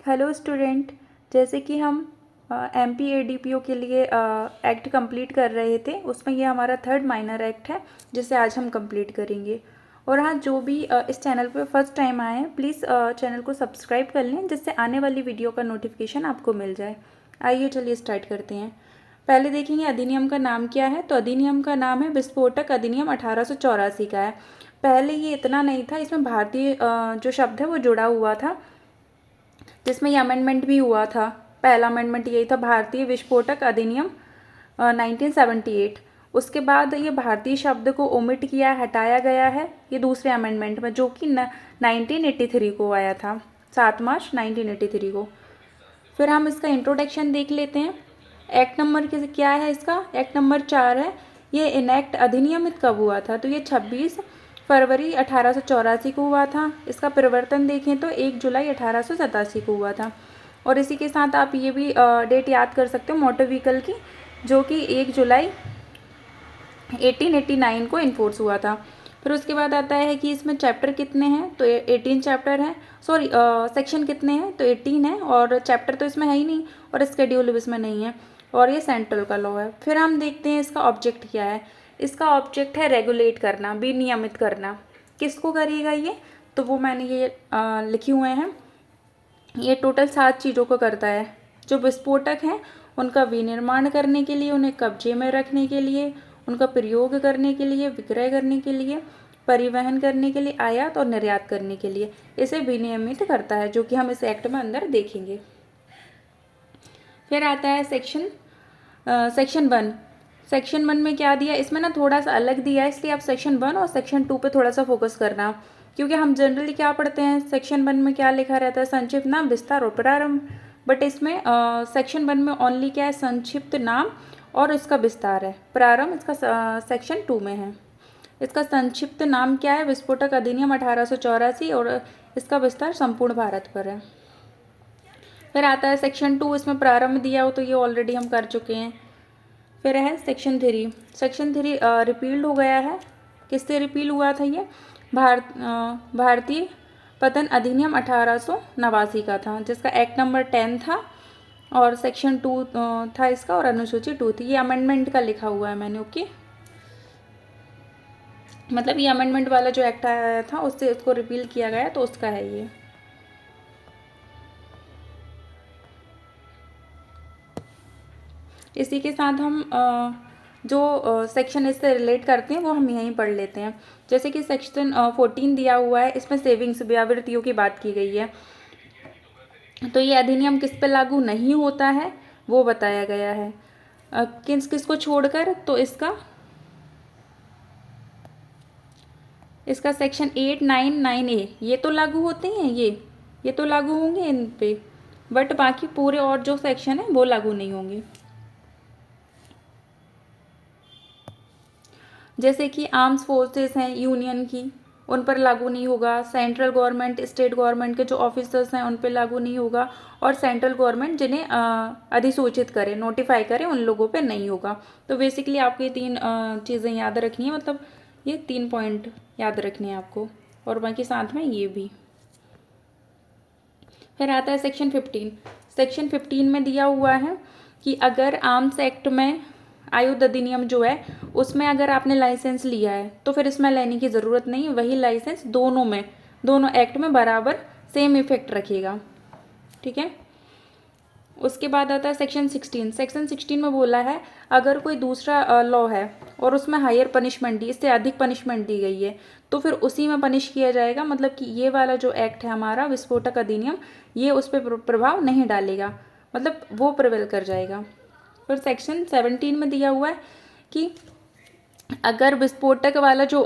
Hello student, जैसे कि हम MPADPO के लिए एक्ट कंप्लीट कर रहे थे, उसमें ये हमारा थर्ड माइनर एक्ट है जिसे आज हम कंप्लीट करेंगे। और हाँ, जो भी इस चैनल पर फर्स्ट टाइम आए हैं प्लीज़ चैनल को सब्सक्राइब कर लें जिससे आने वाली वीडियो का नोटिफिकेशन आपको मिल जाए। आइए चलिए स्टार्ट करते हैं। पहले देखेंगे अधिनियम का नाम क्या है। तो अधिनियम का नाम है विस्फोटक अधिनियम 1884 का है। पहले ये इतना नहीं था, इसमें भारतीय जो शब्द है वो जुड़ा हुआ था, जिसमें ये अमेंडमेंट भी हुआ था। पहला अमेंडमेंट यही था, भारतीय विस्फोटक अधिनियम 1978। उसके बाद ये भारतीय शब्द को ओमिट किया, हटाया गया है ये दूसरे अमेंडमेंट में, जो कि 1983 को आया था, 7 मार्च 1983 को। फिर हम इसका इंट्रोडक्शन देख लेते हैं। एक्ट नंबर क्या है इसका? एक्ट नंबर 4 है। ये इनएक्ट अधिनियमित कब हुआ था? तो ये 26 फरवरी 1884 को हुआ था। इसका परिवर्तन देखें तो 1 जुलाई 1887 को हुआ था। और इसी के साथ आप ये भी डेट याद कर सकते हो मोटर व्हीकल की, जो कि 1 जुलाई 1889 को इन्फोर्स हुआ था। फिर उसके बाद आता है कि इसमें चैप्टर कितने हैं? तो 18 चैप्टर हैं। सॉरी, सेक्शन कितने हैं? तो 18 है। और चैप्टर तो इसमें है ही नहीं, और स्केड्यूल भी इसमें नहीं है, और ये सेंट्रल का लॉ है। फिर हम देखते हैं इसका ऑब्जेक्ट क्या है। इसका ऑब्जेक्ट है रेगुलेट करना, विनियमित करना। किसको करेगा ये? तो वो मैंने ये लिखे हुए हैं। ये टोटल 7 चीज़ों को करता है। जो विस्फोटक हैं उनका विनिर्माण करने के लिए, उन्हें कब्जे में रखने के लिए, उनका प्रयोग करने के लिए, विक्रय करने के लिए, परिवहन करने के लिए, आयात और निर्यात करने के लिए इसे विनियमित करता है, जो कि हम इस एक्ट में अंदर देखेंगे। फिर आता है सेक्शन 1। सेक्शन 1 में क्या दिया? इसमें ना थोड़ा सा अलग दिया है, इसलिए आप सेक्शन 1 और सेक्शन 2 पे थोड़ा सा फोकस करना, क्योंकि हम जनरली क्या पढ़ते हैं, सेक्शन 1 में क्या लिखा रहता है? संक्षिप्त नाम, विस्तार और प्रारंभ। बट इसमें सेक्शन 1 में ओनली क्या है? संक्षिप्त नाम और इसका विस्तार है। प्रारंभ इसका सेक्शन 2 में है। इसका संक्षिप्त नाम क्या है? विस्फोटक अधिनियम 1884, और इसका विस्तार संपूर्ण भारत पर है। फिर आता है सेक्शन 2, इसमें प्रारंभ दिया हो तो ये ऑलरेडी हम कर चुके हैं। फिर है सेक्शन 3। सेक्शन 3 रिपील्ड हो गया है। किससे रिपील हुआ था ये? भारतीय पतन अधिनियम 1889 का था, जिसका एक्ट नंबर 10 था, और सेक्शन 2 था इसका, और अनुसूची 2 थी। ये अमेंडमेंट का लिखा हुआ है मैंने, ओके। मतलब ये अमेंडमेंट वाला जो एक्ट आया था उससे इसको रिपील किया गया, तो उसका है ये। इसी के साथ हम जो सेक्शन इससे रिलेट करते हैं वो हम यहीं पढ़ लेते हैं। जैसे कि सेक्शन 14 दिया हुआ है, इसमें सेविंग्स व्यावृत्तियों की बात की गई है। तो ये अधिनियम किस पे लागू नहीं होता है वो बताया गया है। किसको छोड़कर? तो इसका सेक्शन 8, 9, 9A ये तो लागू होते हैं, ये तो लागू होंगे इन पे, बट बाकी पूरे और जो सेक्शन है वो लागू नहीं होंगे। जैसे कि आर्म्स फोर्सेस हैं यूनियन की, उन पर लागू नहीं होगा। सेंट्रल गवर्नमेंट, स्टेट गवर्नमेंट के जो ऑफिसर्स हैं उन पर लागू नहीं होगा। और सेंट्रल गवर्नमेंट जिन्हें अधिसूचित करे, नोटिफाई करे, उन लोगों पे नहीं होगा। तो बेसिकली आपको ये 3 चीज़ें याद रखनी है, मतलब ये 3 पॉइंट याद रखने हैं आपको, और बाकी साथ में ये भी। फिर आता है सेक्शन 15। सेक्शन 15 में दिया हुआ है कि अगर आर्म्स एक्ट में, आयुध अधिनियम जो है उसमें अगर आपने लाइसेंस लिया है तो फिर इसमें लेने की ज़रूरत नहीं, वही लाइसेंस दोनों एक्ट में बराबर सेम इफेक्ट रखेगा, ठीक है। उसके बाद आता है सेक्शन 16। सेक्शन 16 में बोला है अगर कोई दूसरा लॉ है और उसमें हायर पनिशमेंट दी, इससे अधिक पनिशमेंट दी गई है, तो फिर उसी में पनिश किया जाएगा। मतलब कि ये वाला जो एक्ट है हमारा विस्फोटक अधिनियम, ये उस पर प्रभाव नहीं डालेगा, मतलब वो प्रिवेल कर जाएगा। फिर सेक्शन 17 में दिया हुआ है कि अगर विस्फोटक वाला जो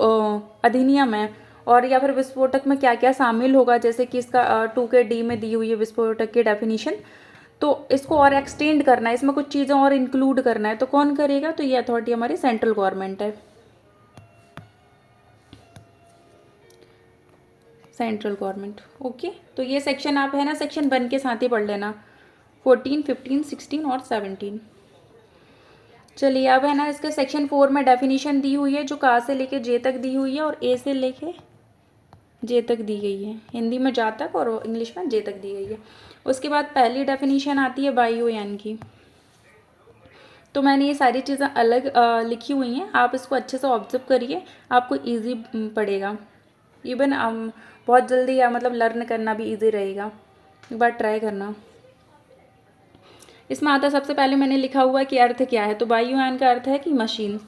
अधिनियम है, और या फिर विस्फोटक में क्या क्या शामिल होगा, जैसे कि इसका 2K-D में दी हुई है विस्फोटक की डेफिनेशन, तो इसको और एक्सटेंड करना है, इसमें कुछ चीज़ें और इंक्लूड करना है, तो कौन करेगा? तो ये अथॉरिटी हमारी सेंट्रल गवर्नमेंट है, सेंट्रल गवर्नमेंट, ओके। तो ये सेक्शन आप है ना सेक्शन 1 के साथ ही पढ़ लेना, 14, 15, 16 और 17। चलिए अब है ना इसके सेक्शन 4 में डेफिनेशन दी हुई है, जो का से लेके जे तक दी हुई है, और ए से लेके जे तक दी गई है, हिंदी में जा तक और इंग्लिश में जे तक दी गई है। उसके बाद पहली डेफिनेशन आती है वायुयान की। तो मैंने ये सारी चीज़ें अलग लिखी हुई हैं, आप इसको अच्छे से ऑब्जर्व करिए, आपको इजी पड़ेगा। इवन बहुत जल्दी या मतलब लर्न करना भी इजी रहेगा, एक बार ट्राई करना। इसमें आता है सबसे पहले मैंने लिखा हुआ है कि अर्थ क्या है, तो वायुयान का अर्थ है कि मशीन।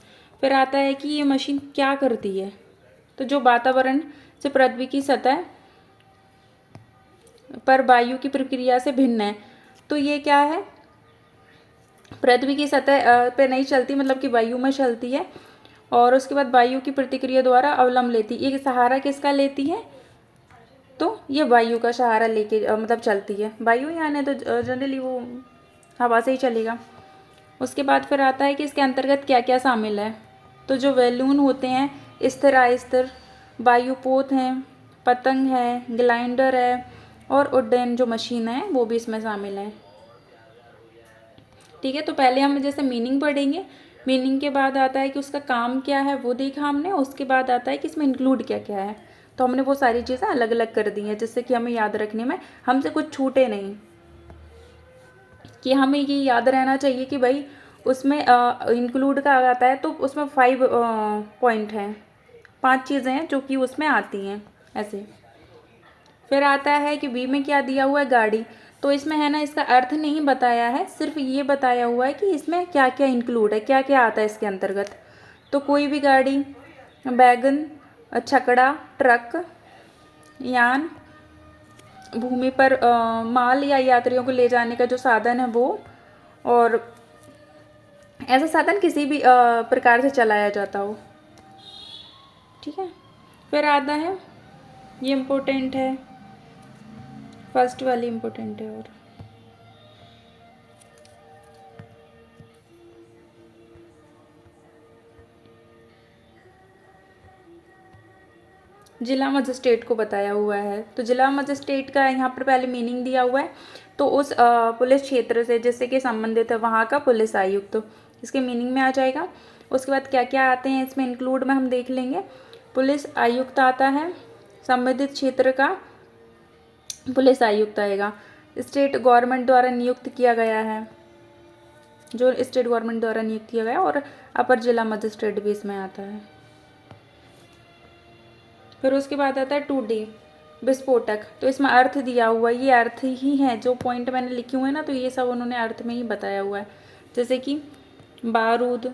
फिर आता है कि ये मशीन क्या करती है, तो जो वातावरण से पृथ्वी की सतह पर वायु की प्रक्रिया से भिन्न है। तो ये क्या है, पृथ्वी की सतह पे नहीं चलती, मतलब कि वायु में चलती है, और उसके बाद वायु की प्रतिक्रिया द्वारा अवलंब लेती है। ये सहारा किसका लेती है, तो ये वायु का सहारा लेके मतलब चलती है। वायुयान है तो जनरली वो हवा से ही चलेगा। उसके बाद फिर आता है कि इसके अंतर्गत क्या क्या शामिल है, तो जो बैलून होते हैं, स्थिर अस्थिर, वायुपोत हैं, पतंग है, ग्लाइडर है, और उड्डयन जो मशीन है वो भी इसमें शामिल है। ठीक है, तो पहले हम जैसे मीनिंग पढ़ेंगे, मीनिंग के बाद आता है कि उसका काम क्या है वो देखा हमने, उसके बाद आता है कि इसमें इंक्लूड क्या क्या है। तो हमने वो सारी चीज़ें अलग अलग कर दी हैं जिससे कि हमें याद रखने में हमसे कुछ छूटे नहीं, कि हमें ये याद रहना चाहिए कि भाई उसमें इंक्लूड का आता है तो उसमें 5 पॉइंट हैं, 5 चीज़ें हैं जो कि उसमें आती हैं ऐसे। फिर आता है कि बी में क्या दिया हुआ है, गाड़ी। तो इसमें है ना, इसका अर्थ नहीं बताया है, सिर्फ ये बताया हुआ है कि इसमें क्या क्या इंक्लूड है, क्या क्या आता है इसके अंतर्गत। तो कोई भी गाड़ी, वैगन, छकड़ा, ट्रक, यान, भूमि पर माल या यात्रियों को ले जाने का जो साधन है वो, और ऐसा साधन किसी भी प्रकार से चलाया जाता हो। ठीक है, फिर आता है, ये इम्पोर्टेंट है, फर्स्ट वाली इम्पोर्टेंट है। और जिला मजिस्ट्रेट को बताया हुआ है, तो जिला मजिस्ट्रेट का यहाँ पर पहले मीनिंग दिया हुआ है, तो उस पुलिस क्षेत्र से जिससे कि संबंधित है वहाँ का पुलिस आयुक्त, तो इसके मीनिंग में आ जाएगा। उसके बाद क्या क्या आते हैं इसमें इंक्लूड में हम देख लेंगे। पुलिस आयुक्त आता है, संबंधित क्षेत्र का पुलिस आयुक्त आएगा। स्टेट गवर्नमेंट द्वारा नियुक्त किया गया है, जो स्टेट गवर्नमेंट द्वारा नियुक्त किया गया, और अपर जिला मजिस्ट्रेट भी इसमें आता है। फिर उसके बाद आता है 2D, विस्फोटक। तो इसमें अर्थ दिया हुआ है, ये अर्थ ही है, जो पॉइंट मैंने लिखे हुए हैं ना, तो ये सब उन्होंने अर्थ में ही बताया हुआ है, जैसे कि बारूद,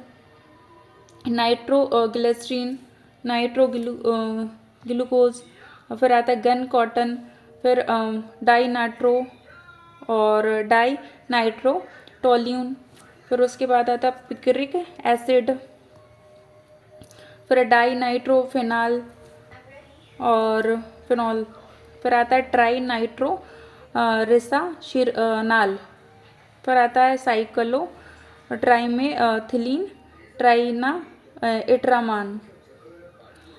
नाइट्रो ग्लिसरीन, नाइट्रो ग्लूकोज, फिर आता है गन कॉटन, फिर डाई नाइट्रो और डाई नाइट्रो टोल्यून, फिर उसके बाद आता है पिक्रिक एसिड, फिर डाई नाइट्रोफिनाल और फिनॉल, फिर आता है ट्राई नाइट्रो नाल, फिर आता है साइक्लो ट्राइमेथिलीन ट्राइना इट्रामान,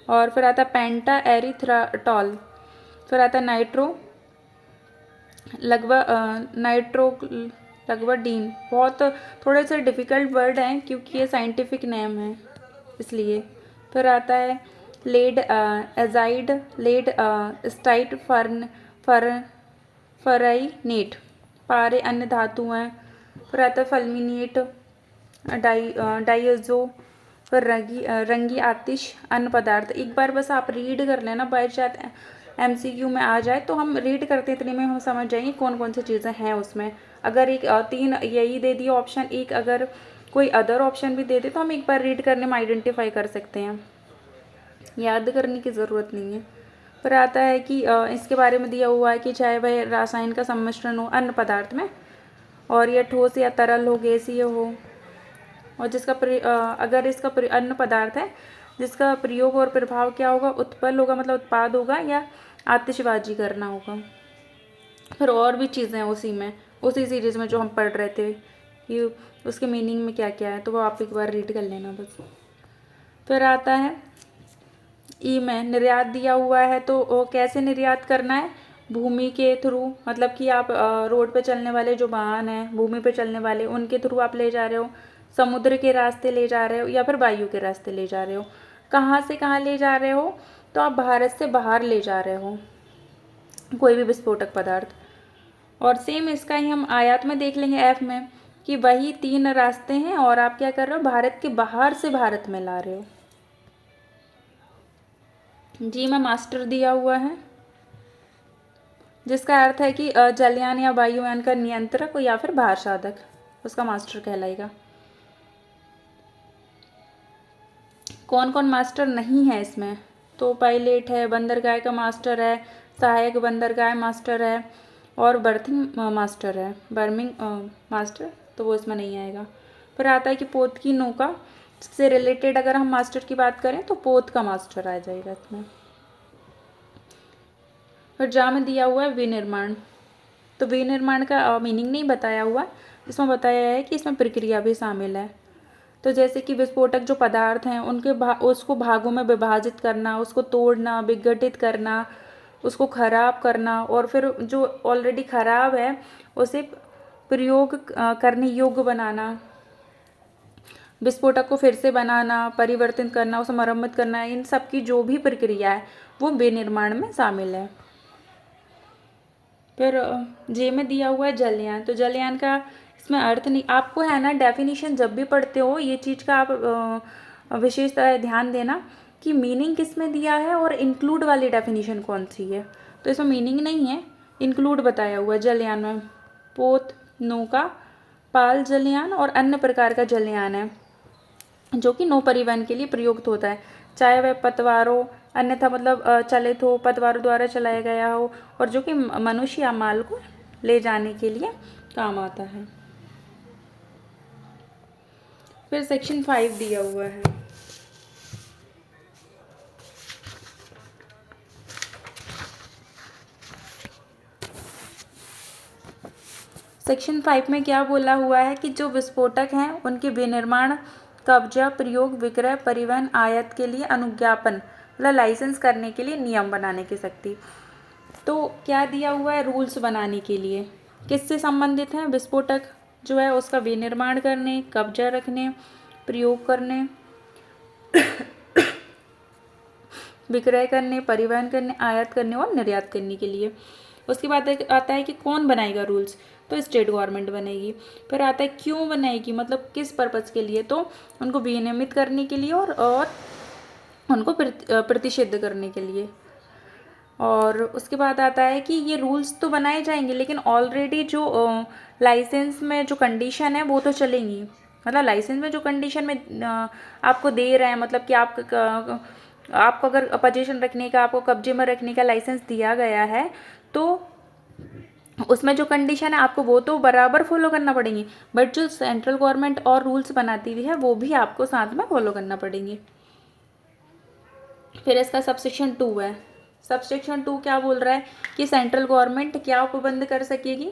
और फिर आता है पेंटा एरिथ्राटॉल, फिर आता है नाइट्रोग्लिसरीन। बहुत थोड़े से डिफ़िकल्ट वर्ड हैं क्योंकि ये साइंटिफिक नेम है इसलिए। फिर आता है लेड एजाइड, लेड स्टाइट फराइनेट, पारे अन्य धातु हैं। फिर आता है फल्मिनेट, डाइजो, फिर रंगी आतिश, अन्य पदार्थ। एक बार बस आप रीड कर लेना, बाय चांस MCQ में आ जाए तो हम रीड करते इतने में हम समझ जाएंगे कौन कौन सी चीज़ें हैं उसमें। अगर एक 3 यही दे दिया ऑप्शन, एक अगर कोई अदर ऑप्शन भी दे दे तो हम एक बार रीड करने में आइडेंटिफाई कर सकते हैं, याद करने की ज़रूरत नहीं है। फिर आता है कि इसके बारे में दिया हुआ है कि चाहे वह रासायन का सम्मिश्रण हो अन्य पदार्थ में, और यह ठोस या तरल हो, गैसीय हो, और जिसका अगर इसका अन्य पदार्थ है जिसका प्रयोग और प्रभाव क्या होगा, उत्पन्न होगा, मतलब उत्पाद होगा, या आतिशबाजी करना होगा। फिर और भी चीज़ें हैं उसी में, उसी सीरीज़ में जो हम पढ़ रहे थे कि उसके मीनिंग में क्या क्या है, तो वो आप एक बार रीड कर लेना बस। फिर आता है ई में निर्यात दिया हुआ है, तो कैसे निर्यात करना है, भूमि के थ्रू, मतलब कि आप रोड पे चलने वाले जो वाहन हैं, भूमि पे चलने वाले, उनके थ्रू आप ले जा रहे हो, समुद्र के रास्ते ले जा रहे हो, या फिर वायु के रास्ते ले जा रहे हो। कहाँ से कहाँ ले जा रहे हो, तो आप भारत से बाहर ले जा रहे हो कोई भी विस्फोटक पदार्थ। और सेम इसका ही हम आयात में देख लेंगे एफ में कि वही 3 रास्ते हैं और आप क्या कर रहे हो, भारत के बाहर से भारत में ला रहे हो। जी में मास्टर दिया हुआ है, जिसका अर्थ है कि जलयान या वायुयान का नियंत्रक या फिर भार साधक, उसका मास्टर कहलाएगा। कौन कौन मास्टर नहीं है इसमें, तो पायलट है, बंदरगाह का मास्टर है, सहायक बंदरगाह मास्टर है और बर्थिंग मास्टर है। बर्मिंग मास्टर तो वो इसमें नहीं आएगा। फिर आता है कि पोत की नौका से रिलेटेड अगर हम मास्टर की बात करें तो पोत का मास्टर आ जाएगा इसमें। फिर जा में दिया हुआ है विनिर्माण, तो विनिर्माण का मीनिंग नहीं बताया हुआ, इसमें बताया है कि इसमें प्रक्रिया भी शामिल है। तो जैसे कि विस्फोटक जो पदार्थ हैं उनके उसको भागों में विभाजित करना, उसको तोड़ना, विघटित करना, उसको ख़राब करना और फिर जो ऑलरेडी ख़राब है उसे प्रयोग करने योग्य बनाना, विस्फोटक को फिर से बनाना, परिवर्तित करना, उसे मरम्मत करना, इन सब की जो भी प्रक्रिया है वो विनिर्माण में शामिल है। फिर जे में दिया हुआ है जलयान, तो जलयान का इसमें अर्थ नहीं, आपको है ना डेफिनेशन जब भी पढ़ते हो ये चीज़ का आप विशेषतः ध्यान देना कि मीनिंग किस में दिया है और इंक्लूड वाली डेफिनेशन कौन सी है। तो इसमें मीनिंग नहीं है, इंक्लूड बताया हुआ है। जलयान में पोत, नौका, पाल जलयान और अन्य प्रकार का जलयान है जो कि नौ परिवहन के लिए प्रयुक्त होता है, चाहे वह पतवारों अन्यथा मतलब चलित हो, पतवारों द्वारा चलाया गया हो और जो कि मनुष्य या माल को ले जाने के लिए काम आता है। फिर सेक्शन 5 दिया हुआ है, सेक्शन 5 में क्या बोला हुआ है कि जो विस्फोटक हैं उनके विनिर्माण, कब्जा, प्रयोग, विक्रय, परिवहन, आयात के लिए अनुज्ञापन मतलब लाइसेंस करने के लिए नियम बनाने की शक्ति। तो क्या दिया हुआ है, रूल्स बनाने के लिए किससे संबंधित हैं, विस्फोटक जो है उसका विनिर्माण करने, कब्जा रखने, प्रयोग करने, विक्रय करने, परिवहन करने, आयात करने और निर्यात करने के लिए। उसके बाद आता है कि कौन बनाएगा रूल्स, तो स्टेट गवर्नमेंट बनेगी। फिर आता है क्यों बनाएगी, मतलब किस पर्पज़ के लिए, तो उनको विनियमित करने के लिए और उनको प्रतिषिद्ध करने के लिए। और उसके बाद आता है कि ये रूल्स तो बनाए जाएंगे लेकिन ऑलरेडी जो लाइसेंस में जो कंडीशन है वो तो चलेंगी, मतलब लाइसेंस में जो कंडीशन में आपको दे रहे हैं, मतलब कि आपको अगर पोजीशन रखने का, आपको कब्जे में रखने का लाइसेंस दिया गया है तो उसमें जो कंडीशन है आपको वो तो बराबर फॉलो करना पड़ेंगी, बट जो सेंट्रल गवर्नमेंट और रूल्स बनाती हुई है वो भी आपको साथ में फॉलो करना पड़ेंगे। फिर इसका सबसेक्शन 2 है, सबसेक्शन 2 क्या बोल रहा है कि सेंट्रल गवर्नमेंट क्या उपबंध कर सकेगी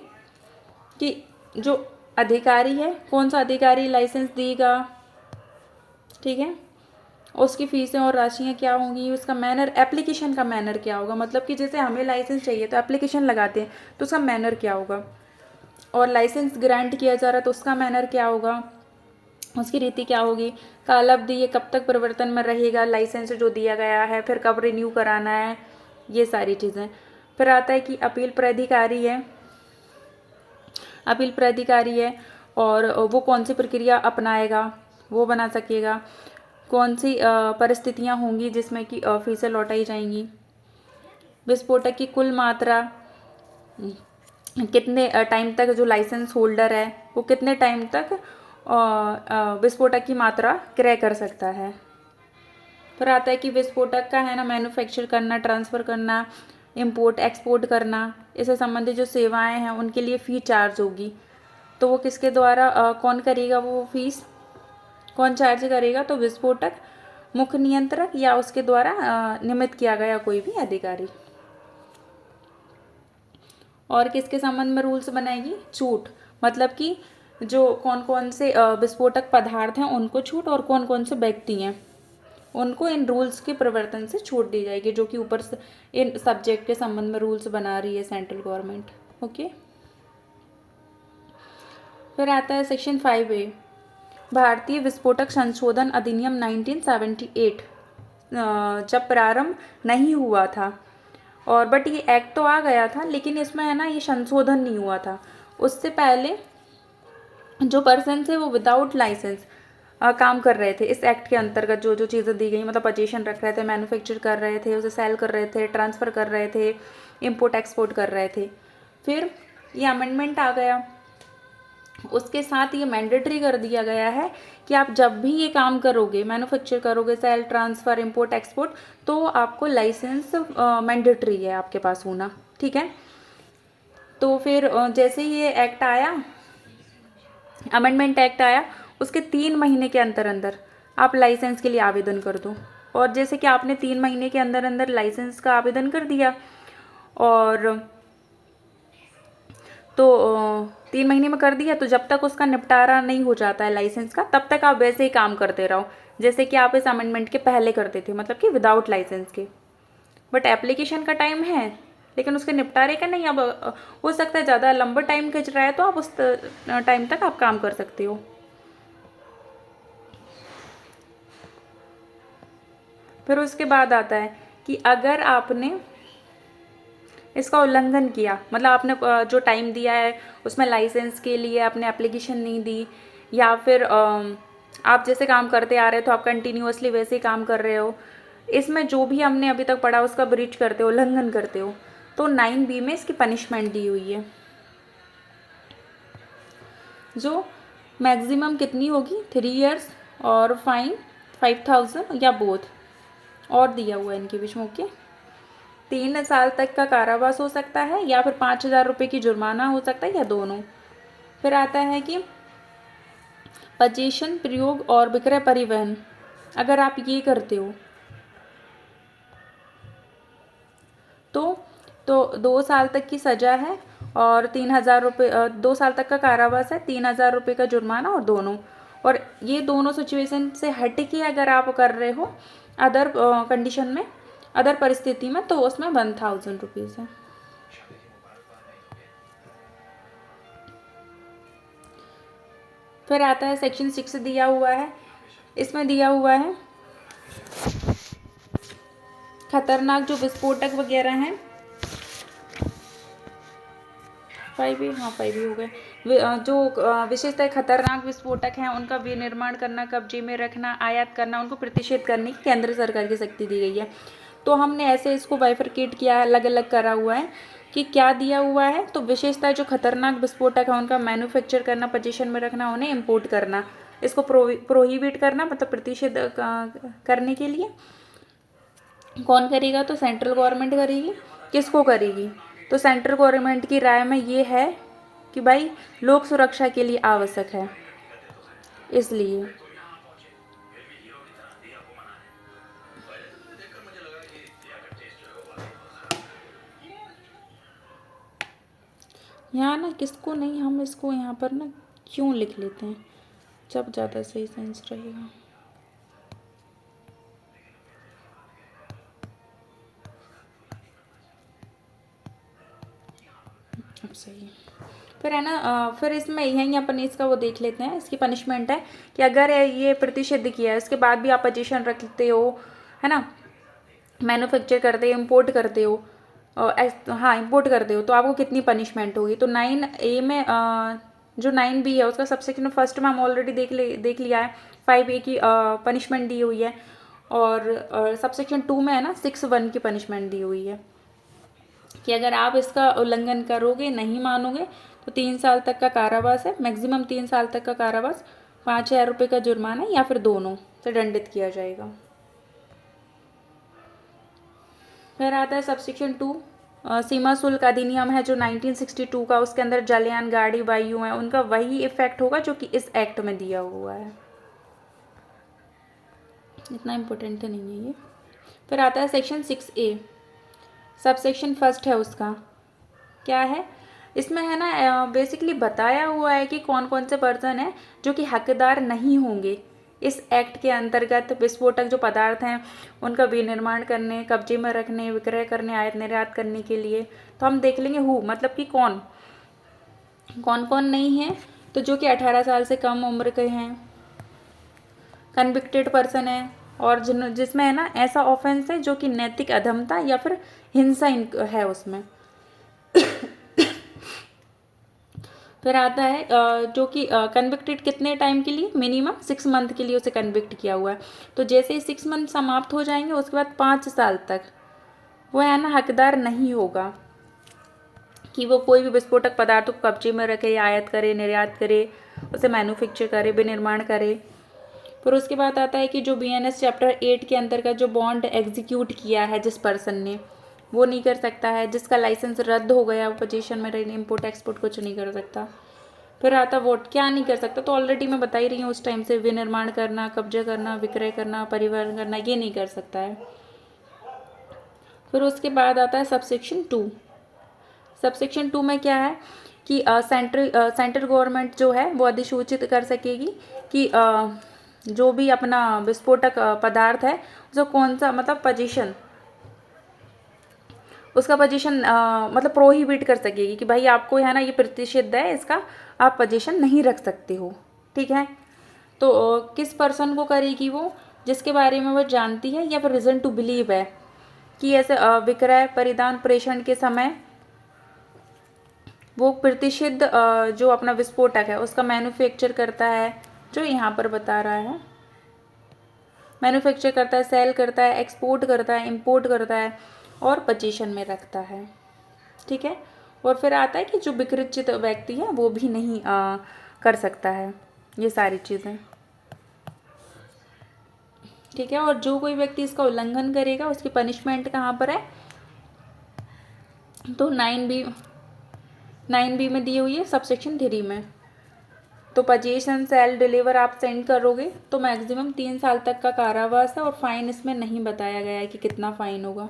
कि जो अधिकारी है, कौन सा अधिकारी लाइसेंस देगा, ठीक है, उसकी फीसें और राशियाँ क्या होंगी, उसका मैनर, एप्लीकेशन का मैनर क्या होगा, मतलब कि जैसे हमें लाइसेंस चाहिए तो एप्लीकेशन लगाते हैं तो उसका मैनर क्या होगा, और लाइसेंस ग्रांट किया जा रहा है तो उसका मैनर क्या होगा, उसकी रीति क्या होगी, काल अवधि ये कब तक परिवर्तन में रहेगा लाइसेंस जो दिया गया है, फिर कब रिन्यू कराना है, ये सारी चीज़ें। फिर आता है कि अपील प्राधिकारी है, अपील प्राधिकारी है और वो कौन सी प्रक्रिया अपनाएगा वो बना सकेगा, कौन सी परिस्थितियाँ होंगी जिसमें कि फीसें लौटाई जाएंगी, विस्फोटक की कुल मात्रा, कितने टाइम तक जो लाइसेंस होल्डर है वो कितने टाइम तक विस्फोटक की मात्रा क्रय कर सकता है। फिर आता है कि विस्फोटक का है ना मैन्युफैक्चर करना, ट्रांसफ़र करना, इंपोर्ट एक्सपोर्ट करना, इससे संबंधित जो सेवाएं हैं उनके लिए फ़ी चार्ज होगी, तो वो किसके द्वारा कौन करेगा, वो फीस कौन चार्ज करेगा, तो विस्फोटक मुख्य नियंत्रक या उसके द्वारा नियमित किया गया कोई भी अधिकारी। और किसके संबंध में रूल्स बनाएगी, छूट, मतलब कि जो कौन कौन से विस्फोटक पदार्थ हैं उनको छूट और कौन कौन से व्यक्ति हैं उनको इन रूल्स के प्रवर्तन से छूट दी जाएगी, जो कि ऊपर से इन सब्जेक्ट के संबंध में रूल्स बना रही है सेंट्रल गवर्नमेंट। ओके, फिर आता है सेक्शन 5A, भारतीय विस्फोटक संशोधन अधिनियम 1978, जब प्रारंभ नहीं हुआ था। और बट ये एक्ट तो आ गया था, लेकिन इसमें है ना ये संशोधन नहीं हुआ था। उससे पहले जो पर्सन थे वो विदाउट लाइसेंस काम कर रहे थे इस एक्ट के अंतर्गत। जो जो चीज़ें दी गई, मतलब पोजीशन रख रहे थे, मैन्युफैक्चर कर रहे थे, उसे सेल कर रहे थे, ट्रांसफ़र कर रहे थे, इंपोर्ट एक्सपोर्ट कर रहे थे। फिर ये अमेंडमेंट आ गया, उसके साथ ये मैंडेटरी कर दिया गया है कि आप जब भी ये काम करोगे, मैन्युफैक्चर करोगे, सेल, ट्रांसफ़र, इंपोर्ट एक्सपोर्ट, तो आपको लाइसेंस मैंडेटरी है आपके पास होना। ठीक है। तो फिर जैसे ही ये एक्ट आया, अमेंडमेंट एक्ट आया, उसके 3 महीने के अंदर अंदर आप लाइसेंस के लिए आवेदन कर दो। और जैसे कि आपने 3 महीने के अंदर अंदर लाइसेंस का आवेदन कर दिया, और तो 3 महीने में कर दिया, तो जब तक उसका निपटारा नहीं हो जाता है लाइसेंस का, तब तक आप वैसे ही काम करते रहो जैसे कि आप इस अमेंडमेंट के पहले करते थे, मतलब कि विदाउट लाइसेंस के। बट एप्लीकेशन का टाइम है, लेकिन उसके निपटारे का नहीं। अब हो सकता है ज़्यादा लंबा टाइम खिंच रहा है, तो आप उस टाइम तक आप काम कर सकते हो। फिर उसके बाद आता है कि अगर आपने इसका उल्लंघन किया, मतलब आपने जो टाइम दिया है उसमें लाइसेंस के लिए आपने एप्लीकेशन नहीं दी, या फिर आप जैसे काम करते आ रहे हो तो आप कंटिन्यूअसली वैसे ही काम कर रहे हो, इसमें जो भी हमने अभी तक पढ़ा उसका ब्रीच करते हो, उल्लंघन करते हो, तो 9B में इसकी पनिशमेंट दी हुई है, जो मैक्सिमम कितनी होगी, 3 years और फाइन 5,000 या बोथ, और दिया हुआ है इनके बीच में। ओके, 3 साल तक का कारावास हो सकता है, या फिर 5,000 रुपये की जुर्माना हो सकता है, या दोनों। फिर आता है कि पजेशन, प्रयोग और विक्रय, परिवहन, अगर आप ये करते हो तो 2 साल तक की सज़ा है, और 3,000 रुपये, 2 साल तक का कारावास है, 3,000 रुपये का जुर्माना, और दोनों। और ये दोनों सिचुएशन से हट के अगर आप कर रहे हो अदर कंडीशन में, अदर परिस्थिति में, तो उसमें 1,000 रुपीज़ है। फिर आता है सेक्शन 6 दिया हुआ है, इसमें दिया हुआ है खतरनाक जो विस्फोटक वगैरह हैं, 5 ही, हाँ 5 ही हो गए, जो विशेषतः खतरनाक विस्फोटक हैं उनका विनिर्माण करना, कब्जे में रखना, आयात करना, उनको प्रतिषेध करने की केंद्र सरकार की शक्ति दी गई है। तो हमने ऐसे इसको बाइफरकेट किया, अलग अलग करा हुआ है कि क्या दिया हुआ है। तो विशेषतः जो खतरनाक विस्फोटक है उनका मैन्युफैक्चर करना, पोजीशन में रखना, उन्हें इम्पोर्ट करना, इसको प्रोहिबिट करना, मतलब प्रतिषेध करने के लिए कौन करेगा, तो सेंट्रल गवर्नमेंट करेगी। किसको करेगी, तो सेंट्रल गवर्नमेंट की राय में ये है कि भाई लोक सुरक्षा के लिए आवश्यक है, इसलिए। यहाँ ना किसको नहीं, हम इसको यहाँ पर ना क्यों लिख लेते हैं, जब ज़्यादा सही सेंस रहेगा। अब सही है। फिर है ना, फिर इसमें यहीं अपन इसका वो देख लेते हैं। इसकी पनिशमेंट है कि अगर ये प्रतिषिद्ध किया है, इसके बाद भी आप पोजीशन रखते हो, है ना, मैन्युफैक्चर करते हो, इम्पोर्ट करते हो, हाँ इम्पोर्ट करते हो, तो आपको कितनी पनिशमेंट होगी। तो 9A में जो 9B है उसका सबसेक्शन फर्स्ट में हम ऑलरेडी देख लिया है, 5A की पनिशमेंट दी हुई है, और सबसेक्शन 2 में है ना 6(1) की पनिशमेंट दी हुई है कि अगर आप इसका उल्लंघन करोगे, नहीं मानोगे, तो 3 साल तक का कारावास है, मैक्सिमम 3 साल तक का कारावास, 5,000 रुपये का जुर्माना, या फिर दोनों से दंडित किया जाएगा। फिर आता है सबसेक्शन 2, सीमा शुल्क अधिनियम है जो 1962 का, उसके अंदर जलयान, गाड़ी, वायु है, उनका वही इफेक्ट होगा जो कि इस एक्ट में दिया हुआ है। इतना इम्पोर्टेंट तो नहीं है ये। फिर आता है सेक्शन 6A, सबसेक्शन फर्स्ट है उसका, क्या है इसमें है ना, बेसिकली बताया हुआ है कि कौन कौन से पर्सन हैं जो कि हकदार नहीं होंगे इस एक्ट के अंतर्गत विस्फोटक जो पदार्थ हैं उनका विनिर्माण करने, कब्जे में रखने, विक्रय करने, आयात निर्यात करने के लिए। तो हम देख लेंगे हु, मतलब कि कौन कौन नहीं है। तो जो कि 18 साल से कम उम्र के हैं, कन्विक्टेड पर्सन है, और जिसमें है ना ऐसा ऑफेंस है जो कि नैतिक अधमता या फिर हिंसा है उसमें। फिर आता है जो कि कन्विक्टेड कितने टाइम के लिए, मिनिमम 6 मंथ के लिए उसे कन्विक्ट किया हुआ है। तो जैसे ही 6 मंथ समाप्त हो जाएंगे उसके बाद 5 साल तक वो है ना हकदार नहीं होगा कि वो कोई भी विस्फोटक पदार्थों को कब्जे में रखे या आयात करे, निर्यात करे, उसे मैन्युफैक्चर करे, विनिर्माण करे। फिर उसके बाद आता है कि जो BNS चैप्टर 8 के अंतर्गत जो बॉन्ड एग्जीक्यूट किया है जिस पर्सन ने, वो नहीं कर सकता है। जिसका लाइसेंस रद्द हो गया वो पोजीशन में रही, इम्पोर्ट एक्सपोर्ट कुछ नहीं कर सकता। फिर आता वोट क्या नहीं कर सकता, तो ऑलरेडी मैं बता ही रही हूँ उस टाइम से, विनिर्माण करना, कब्जा करना, विक्रय करना, परिवहन करना, ये नहीं कर सकता है। फिर उसके बाद आता है सबसेक्शन 2। सबसेक्शन 2 में क्या है कि सेंट्रल गवर्नमेंट जो है वो अधिसूचित कर सकेगी कि जो भी अपना विस्फोटक पदार्थ है उसको कौन सा मतलब पोजीशन, उसका पोजीशन मतलब प्रोहिबिट कर सकेगी कि भाई आपको है ना ये प्रतिषिद्ध है, इसका आप पोजीशन नहीं रख सकते हो। ठीक है, तो किस पर्सन को करेगी वो, जिसके बारे में वो जानती है या फिर रीज़न टू बिलीव है कि ऐसे विक्रय, परिधान, प्रेषण के समय वो प्रतिषिद्ध जो अपना विस्फोटक है उसका मैन्युफैक्चर करता है, जो यहाँ पर बता रहा है, मैन्युफैक्चर करता है, सेल करता है, एक्सपोर्ट करता है, इंपोर्ट करता है और पोजीशन में रखता है। ठीक है, और फिर आता है कि जो विकृत व्यक्ति है वो भी नहीं कर सकता है ये सारी चीज़ें। ठीक है, और जो कोई व्यक्ति इसका उल्लंघन करेगा उसकी पनिशमेंट कहाँ पर है, तो 9B में दी हुई है, सबसेक्शन 3 में। तो पोजीशन सेल डिलीवर आप सेंड करोगे तो मैक्सिमम 3 साल तक का कारावास है, और फाइन इसमें नहीं बताया गया है कि कितना फाइन होगा,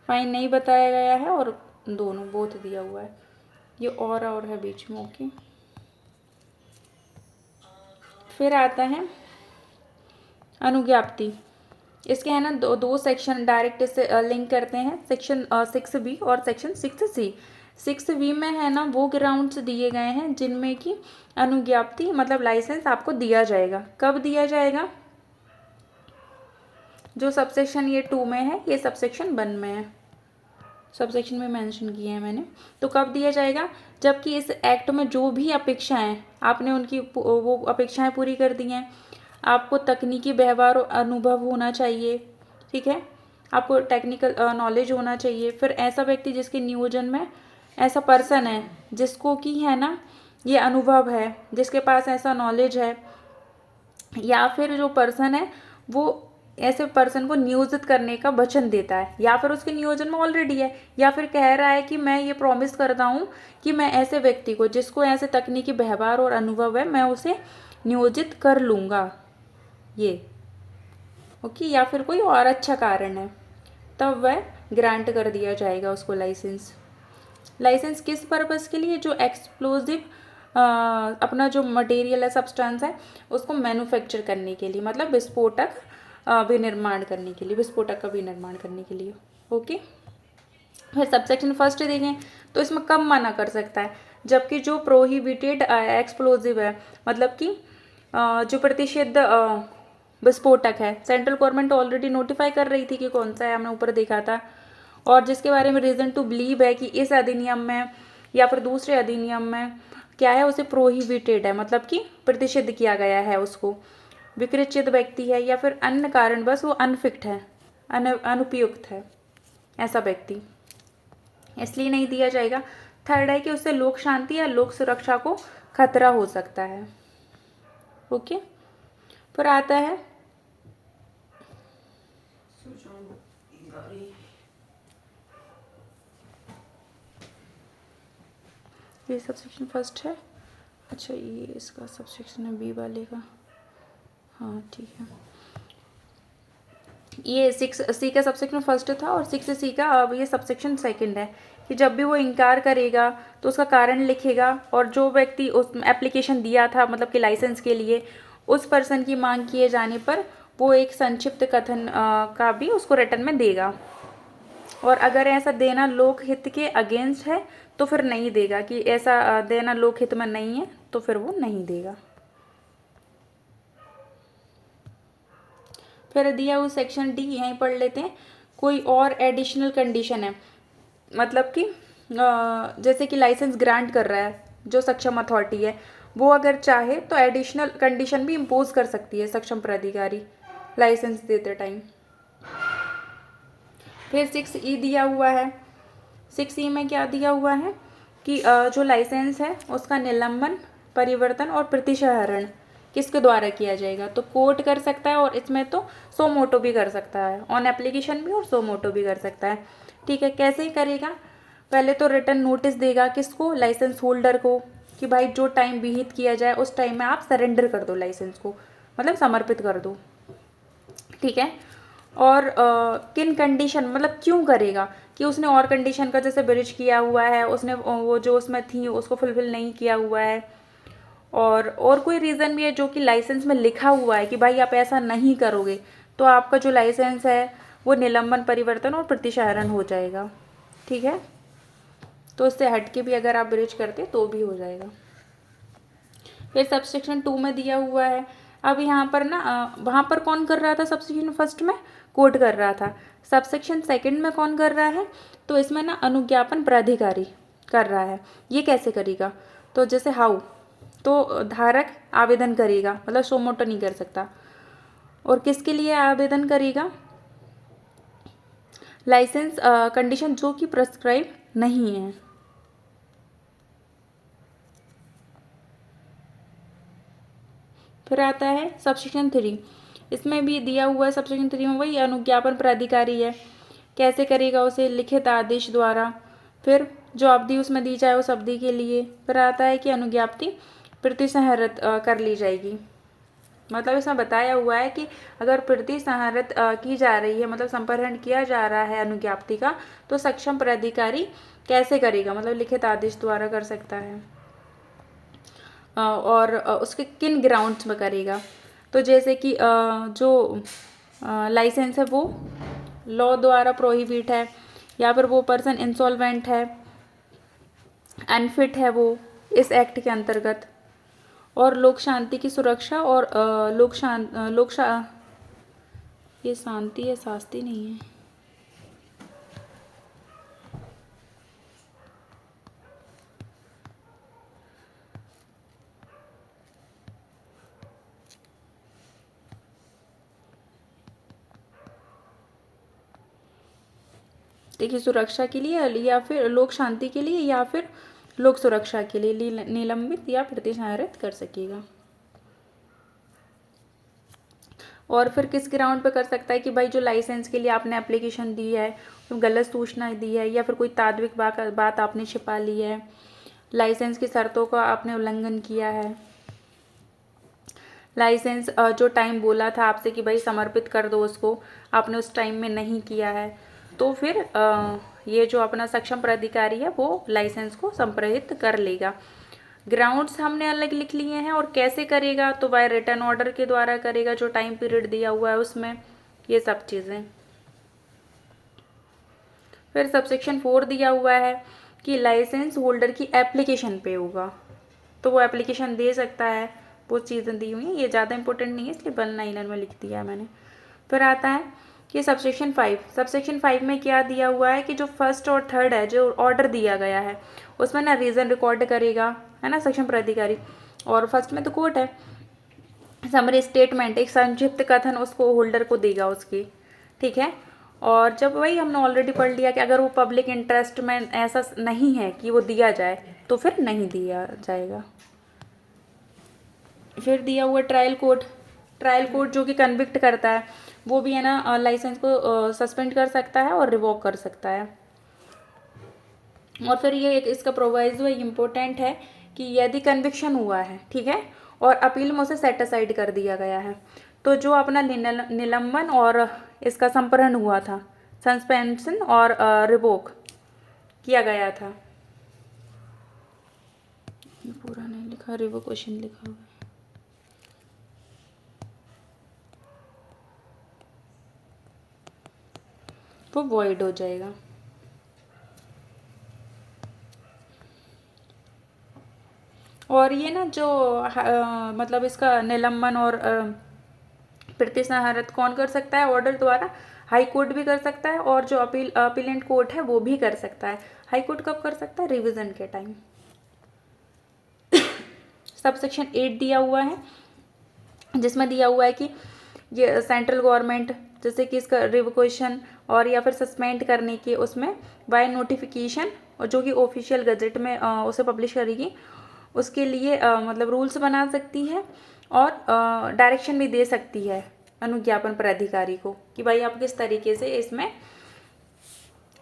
फाइन नहीं बताया गया है, और दोनों बोथ दिया हुआ है, ये और है बीच में। ओके, फिर आता है अनुज्ञप्ति। इसके है ना दो सेक्शन डायरेक्ट इससे लिंक करते हैं, सेक्शन 6B और सेक्शन 6C। 6B में है ना वो ग्राउंड्स दिए गए हैं जिनमें कि अनुज्ञप्ति मतलब लाइसेंस आपको दिया जाएगा। कब दिया जाएगा, जो सबसेक्शन ये 2 में है, ये सबसेक्शन 1 में है, सबसेक्शन में मेंशन किए हैं मैंने। तो कब दिया जाएगा, जबकि इस एक्ट में जो भी अपेक्षाएं आपने उनकी वो अपेक्षाएं पूरी कर दी हैं। आपको तकनीकी व्यवहार और अनुभव होना चाहिए। ठीक है, आपको टेक्निकल नॉलेज होना चाहिए। फिर ऐसा व्यक्ति जिसके नियोजन में ऐसा पर्सन है जिसको कि है ना ये अनुभव है, जिसके पास ऐसा नॉलेज है, या फिर जो पर्सन है वो ऐसे पर्सन को नियोजित करने का वचन देता है, या फिर उसके नियोजन में ऑलरेडी है, या फिर कह रहा है कि मैं ये प्रॉमिस करता हूँ कि मैं ऐसे व्यक्ति को जिसको ऐसे तकनीकी व्यवहार और अनुभव है मैं उसे नियोजित कर लूँगा ये। ओके, या फिर कोई और अच्छा कारण है, तब वह ग्रांट कर दिया जाएगा उसको लाइसेंस। लाइसेंस किस पर्पज़ के लिए, जो एक्सप्लोजिव अपना जो मटेरियल है, सब्सटेंस है, उसको मैन्युफैक्चर करने के लिए, मतलब विस्फोटक विनिर्माण करने के लिए, विस्फोटक का विनिर्माण करने के लिए। ओके, फिर सबसेक्शन 1 देखें तो इसमें कब मना कर सकता है, जबकि जो प्रोहिबिटेड एक्सप्लोजिव है, मतलब कि जो प्रतिषिद्ध विस्फोटक है, सेंट्रल गवर्नमेंट ऑलरेडी नोटिफाई कर रही थी कि कौन सा है, हमने ऊपर देखा था, और जिसके बारे में रीज़न टू बिलीव है कि इस अधिनियम में या फिर दूसरे अधिनियम में क्या है, उसे प्रोहिबिटेड है, मतलब कि प्रतिषिद्ध किया गया है उसको, विकृत व्यक्ति है या फिर अन्य कारण बस वो अनफिट है, अनुपयुक्त है ऐसा व्यक्ति, इसलिए नहीं दिया जाएगा। थर्ड है कि उससे लोक शांति या लोक सुरक्षा को खतरा हो सकता है। ओके, फिर आता है ये सबसेक्शन 1 है। अच्छा, ये इसका सबसेक्शन है B वाले का, हाँ ठीक है। ये 6C का सबसेक्शन 1 था और 6C का अब ये सबसेक्शन 2 है कि जब भी वो इनकार करेगा तो उसका कारण लिखेगा, और जो व्यक्ति उस एप्लीकेशन दिया था मतलब कि लाइसेंस के लिए, उस पर्सन की मांग किए जाने पर वो एक संक्षिप्त कथन का भी उसको रिटर्न में देगा, और अगर ऐसा देना लोकहित के अगेंस्ट है तो फिर नहीं देगा, कि ऐसा देना लोकहित में नहीं है तो फिर वो नहीं देगा। फिर दिया हुआ सेक्शन डी, यहीं पढ़ लेते हैं। कोई और एडिशनल कंडीशन है, मतलब कि जैसे कि लाइसेंस ग्रांट कर रहा है जो सक्षम अथॉरिटी है, वो अगर चाहे तो एडिशनल कंडीशन भी इम्पोज कर सकती है सक्षम प्राधिकारी लाइसेंस देते टाइम। फिर 6E दिया हुआ है। 6E में क्या दिया हुआ है कि जो लाइसेंस है उसका निलंबन, परिवर्तन और प्रतिसहरण किसके द्वारा किया जाएगा, तो कोर्ट कर सकता है, और इसमें तो सो मोटो भी कर सकता है, ऑन एप्लीकेशन भी और सो मोटो भी कर सकता है। ठीक है, कैसे ही करेगा, पहले तो रिटर्न नोटिस देगा किसको, लाइसेंस होल्डर को, कि भाई जो टाइम विहित किया जाए उस टाइम में आप सरेंडर कर दो लाइसेंस को, मतलब समर्पित कर दो। ठीक है, और किन कंडीशन, मतलब क्यों करेगा, कि उसने और कंडीशन का जैसे ब्रीच किया हुआ है, उसने वो जो उसमें थी उसको फुलफिल नहीं किया हुआ है, और कोई रीज़न भी है जो कि लाइसेंस में लिखा हुआ है कि भाई आप ऐसा नहीं करोगे तो आपका जो लाइसेंस है वो निलंबन, परिवर्तन और प्रतिसहरण हो जाएगा। ठीक है, तो उससे हट के भी अगर आप ब्रीच करते तो भी हो जाएगा। फिर सबसेक्शन 2 में दिया हुआ है, अब यहाँ पर ना वहाँ पर कौन कर रहा था, सबसेक्शन फर्स्ट में कोर्ट कर रहा था, सबसेक्शन सेकंड में कौन कर रहा है, तो इसमें ना अनुज्ञापन प्राधिकारी कर रहा है। ये कैसे करेगा, तो जैसे हाउ, तो धारक आवेदन करेगा, मतलब सो मोटो नहीं कर सकता, और किसके लिए आवेदन करेगा, लाइसेंस कंडीशन जो कि प्रेस्क्राइब नहीं है। फिर आता है सबसेक्शन 3, इसमें भी दिया हुआ है सबसेक्शन 3 में वही अनुज्ञापन प्राधिकारी है, कैसे करेगा, उसे लिखित आदेश द्वारा, फिर जो अवधि उसमें दी जाए उस अवधि के लिए। फिर आता है कि अनुज्ञप्ति प्रतिसंहरित कर ली जाएगी, मतलब इसमें बताया हुआ है कि अगर प्रतिसंहरित की जा रही है, मतलब संप्रहरण किया जा रहा है अनुज्ञप्ति का, तो सक्षम प्राधिकारी कैसे करेगा, मतलब लिखित आदेश द्वारा कर सकता है, और उसके किन ग्राउंड्स में करेगा, तो जैसे कि जो लाइसेंस है वो लॉ द्वारा प्रोहिबिट है, या फिर वो पर्सन इंसॉल्वेंट है, अनफिट है वो इस एक्ट के अंतर्गत, और लोक शांति की सुरक्षा, और ये शांति है, शास्ति नहीं है, देखिए सुरक्षा के लिए, या फिर लोक शांति के लिए, या फिर लोक सुरक्षा के लिए निलंबित या प्रतिसंहरित कर सकेगा। और फिर किस ग्राउंड पे कर सकता है कि भाई जो लाइसेंस के लिए आपने एप्लीकेशन दी है, गलत सूचना दी है, या फिर कोई तात्विक बात आपने छिपा ली है, लाइसेंस की शर्तों का आपने उल्लंघन किया है, लाइसेंस जो टाइम बोला था आपसे कि भाई समर्पित कर दो उसको, आपने उस टाइम में नहीं किया है, तो फिर ये जो अपना सक्षम प्राधिकारी है वो लाइसेंस को संप्रहित कर लेगा। ग्राउंड्स हमने अलग लिख लिए हैं, और कैसे करेगा, तो बाय रिटर्न ऑर्डर के द्वारा करेगा, जो टाइम पीरियड दिया हुआ है उसमें, ये सब चीज़ें। फिर सबसेक्शन 4 दिया हुआ है कि लाइसेंस होल्डर की एप्लीकेशन पे होगा, तो वो एप्लीकेशन दे सकता है, वो चीज़ें दी हुई हैं, ये ज़्यादा इंपॉर्टेंट नहीं है इसलिए 1 लाइनर में लिख दिया है मैंने। फिर आता है कि सबसेक्शन 5 में क्या दिया हुआ है कि जो फर्स्ट और थर्ड है, जो ऑर्डर दिया गया है उसमें ना रीज़न रिकॉर्ड करेगा, है ना, सक्षम प्राधिकारी, और फर्स्ट में तो कोर्ट है, समरी स्टेटमेंट, एक संक्षिप्त कथन उसको होल्डर को देगा उसकी। ठीक है, और जब वही हमने ऑलरेडी पढ़ लिया कि अगर वो पब्लिक इंटरेस्ट में ऐसा नहीं है कि वो दिया जाए तो फिर नहीं दिया जाएगा। फिर दिया हुआ ट्रायल कोर्ट जो कि कन्विक्ट करता है, वो भी है ना लाइसेंस को सस्पेंड कर सकता है और रिवोक कर सकता है। और फिर ये एक इसका प्रोवाइजो इम्पोर्टेंट है कि यदि कन्विक्शन हुआ है, ठीक है, और अपील में उसे सेट असाइड कर दिया गया है, तो जो अपना निलंबन और इसका संप्रहरण हुआ था, सस्पेंशन और रिवोक किया गया था, ये पूरा नहीं लिखा, रिवोकेशन लिखा हुआ है, वो वॉइड हो जाएगा। और ये ना जो मतलब इसका निलंबन और प्रतिसंहरण कौन कर सकता है ऑर्डर द्वारा? हाई कोर्ट भी कर सकता है और जो अपीलेंट कोर्ट है वो भी कर सकता है। हाई कोर्ट कब कर सकता है? रिवीजन के टाइम। सबसेक्शन 8 दिया हुआ है जिसमें दिया हुआ है कि ये सेंट्रल गवर्नमेंट जैसे कि इसका रिवोकेशन और या फिर सस्पेंड करने के उसमें बाय नोटिफिकेशन और जो कि ऑफिशियल गजट में उसे पब्लिश करेगी उसके लिए मतलब रूल्स बना सकती है और डायरेक्शन भी दे सकती है अनुज्ञापन प्राधिकारी को कि भाई आप किस तरीके से इसमें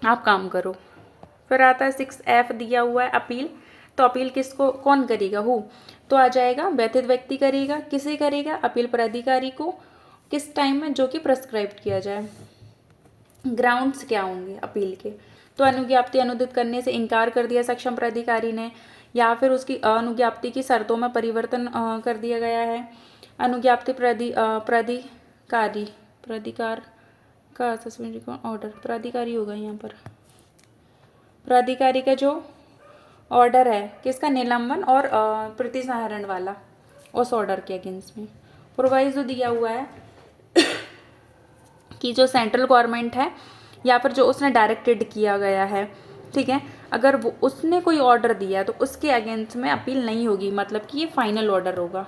आप काम करो। फिर आता है 6F दिया हुआ है अपील। तो अपील किसको कौन करेगा? तो आ जाएगा व्यथित व्यक्ति करेगा। किसे करेगा? अपील प्राधिकारी को। किस टाइम में? जो कि प्रेस्क्राइब किया जाए। ग्राउंड्स क्या होंगे अपील के? तो अनुज्ञप्ति अनुदित करने से इनकार कर दिया सक्षम प्राधिकारी ने या फिर उसकी अनुज्ञप्ति की शर्तों में परिवर्तन कर दिया गया है। अनुज्ञप्ति प्राधिकार का सस्पेंड ऑर्डर प्राधिकारी होगा यहाँ पर। प्राधिकारी का जो ऑर्डर है किसका? निलंबन और प्रतिसंहरण वाला उस ऑर्डर के अगेंस्ट में। प्रोवाइजो दिया हुआ है कि जो सेंट्रल गवर्नमेंट है या फिर जो उसने डायरेक्टेड किया गया है, ठीक है, अगर वो उसने कोई ऑर्डर दिया तो उसके अगेंस्ट में अपील नहीं होगी, मतलब कि ये फाइनल ऑर्डर होगा।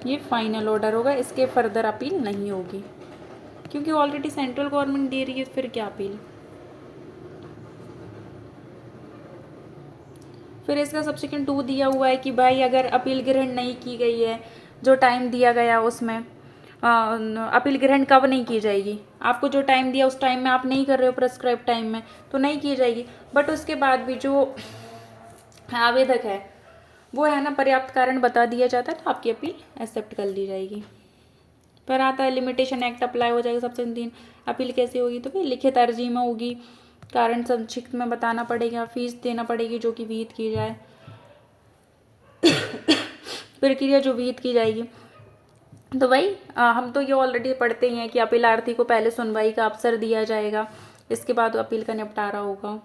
ये फाइनल ऑर्डर होगा, इसके फर्दर अपील नहीं होगी क्योंकि ऑलरेडी सेंट्रल गवर्नमेंट दे रही है, फिर क्या अपील। फिर इसका सबसेक्शन 2 दिया हुआ है कि भाई अगर अपील ग्रहण नहीं की गई है, जो टाइम दिया गया उसमें अपील ग्रहण कब नहीं की जाएगी? आपको जो टाइम दिया उस टाइम में आप नहीं कर रहे हो प्रेस्क्राइब टाइम में तो नहीं की जाएगी। बट उसके बाद भी जो आवेदक है वो है ना पर्याप्त कारण बता दिया जाता है तो आपकी अपील एक्सेप्ट कर ली जाएगी। फिर आता है लिमिटेशन एक्ट अप्लाई हो जाएगा सबसेक्शन 3। अपील कैसे होगी? तो भाई लिखित अर्जी में होगी, कारण संक्षिप्त में बताना पड़ेगा, फीस देना पड़ेगी जो कि विहित की जाए, प्रक्रिया जो विहित की जाएगी। तो भाई हम तो ये ऑलरेडी पढ़ते ही हैं कि अपीलार्थी को पहले सुनवाई का अवसर दिया जाएगा, इसके बाद अपील का निपटारा होगा।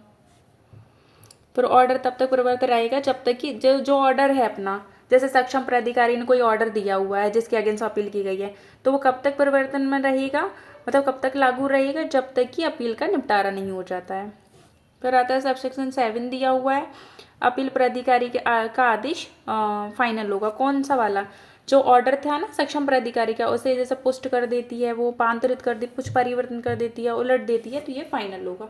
फिर ऑर्डर तब तक प्रवर्तित रहेगा जब तक कि जो ऑर्डर है अपना, जैसे सक्षम प्राधिकारी ने कोई ऑर्डर दिया हुआ है जिसके अगेंस्ट अपील की गई है तो वो कब तक परिवर्तन में रहेगा, मतलब कब तक लागू रहेगा? जब तक कि अपील का निपटारा नहीं हो जाता है। फिर आता है सबसेक्शन 7 दिया हुआ है अपील प्राधिकारी का आदेश फाइनल होगा। कौन सा वाला? जो ऑर्डर था ना सक्षम प्राधिकारी का, उसे जैसे पुष्ट कर देती है, वो पांतरित कर दे, कुछ परिवर्तन कर देती है, उलट देती है, तो ये फाइनल होगा।